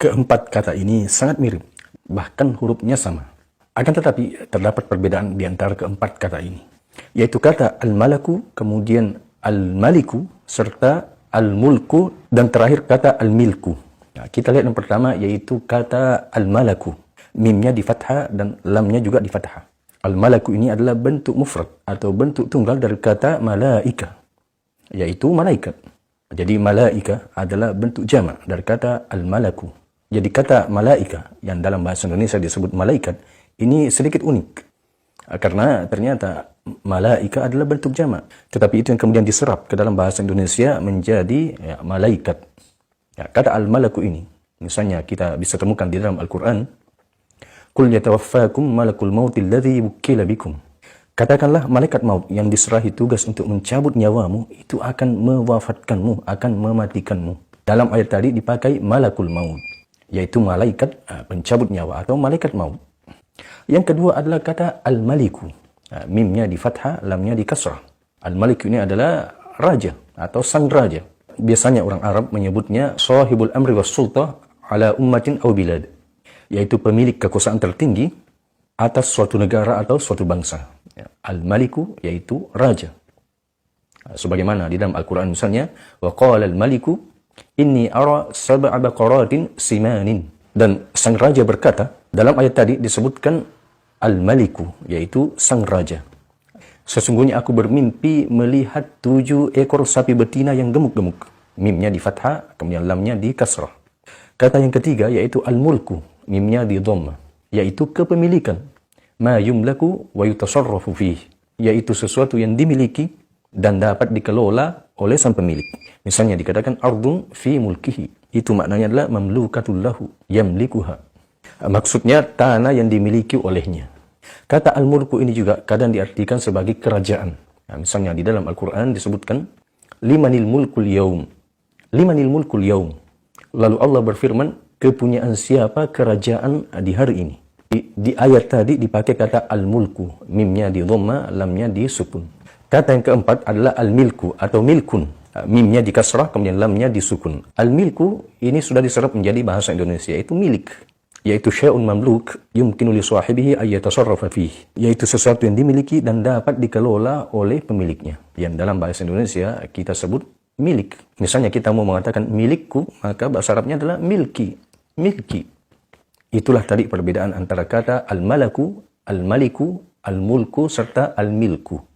Keempat kata ini sangat mirip, bahkan hurufnya sama. Akan tetapi terdapat perbedaan di antara keempat kata ini, yaitu kata al-malaku, kemudian al-maliku, serta al-mulku, dan terakhir kata al-milku. Nah, kita lihat yang pertama, yaitu kata al-malaku. Mimnya di fathah dan lamnya juga di fathah. Al-malaku ini adalah bentuk mufrad atau bentuk tunggal dari kata malaika, yaitu malaikat. Jadi malaika adalah bentuk jamak dari kata al-malaku. Jadi kata malaika yang dalam bahasa Indonesia disebut malaikat ini sedikit unik, karena ternyata malaika adalah bentuk jamak, tetapi itu yang kemudian diserap ke dalam bahasa Indonesia menjadi malaikat. Kata al-malaku ini, misalnya kita bisa temukan di dalam Al-Quran, Qul yatawaffakum malakul mautil ladzi wukkila bikum. Katakanlah malaikat maut yang diserahi tugas untuk mencabut nyawamu itu akan mewafatkanmu, akan mematikanmu. Dalam ayat tadi dipakai malakul maut, yaitu malaikat pencabut nyawa atau malaikat maut. Yang kedua adalah kata al-maliku. Mimnya di fathah, lamnya di kasrah. Al-maliku ini adalah raja atau sang raja. Biasanya orang Arab menyebutnya sahibul amri was sultah ala ummatin aw bilad, yaitu pemilik kekuasaan tertinggi atas suatu negara atau suatu bangsa. Al-maliku yaitu raja. Sebagaimana di dalam Al-Quran misalnya, wa qala al-maliku inni ara sab'a baqaratin simanin. Dan sang raja berkata, dalam ayat tadi disebutkan al-maliku, yaitu sang raja. Sesungguhnya aku bermimpi melihat 7 ekor sapi betina yang gemuk-gemuk. Mimnya di fathah, kemudian lamnya di kasrah. Kata yang ketiga yaitu al-mulku, mimnya di dhamma, yaitu kepemilikan. Ma yumlaku wa yutasarrafu fih, yaitu sesuatu yang dimiliki dan dapat dikelola oleh sang pemilik. Misalnya dikatakan ardun fi mulkihi, itu maknanya adalah mamlukatul lahu, yamlikuha. Maksudnya tanah yang dimiliki olehnya. Kata al-mulku ini juga kadang diartikan sebagai kerajaan. Misalnya di dalam Al-Quran disebutkan limanil mulkul yaum, limanil mulkul yaum. Lalu Allah berfirman, kepunyaan siapa kerajaan di hari ini. Di ayat tadi dipakai kata al-mulku, mimnya di dhamma, lamnya di sukun. Kata yang keempat adalah al-milku atau milkun, mimnya di kasrah, kemudian lamnya di sukun. Al-milku ini sudah diserap menjadi bahasa Indonesia, yaitu milik, yaitu syai'un mamluk yumkinu li sahibihi ay yatasarrafa fihi, yaitu sesuatu yang dimiliki dan dapat dikelola oleh pemiliknya, yang dalam bahasa Indonesia kita sebut milik. Misalnya kita mau mengatakan milikku, maka bahasa Arabnya adalah milki, milki. Itulah tadi perbedaan antara kata al-malaku, al-maliku, al-mulku, serta al-milku.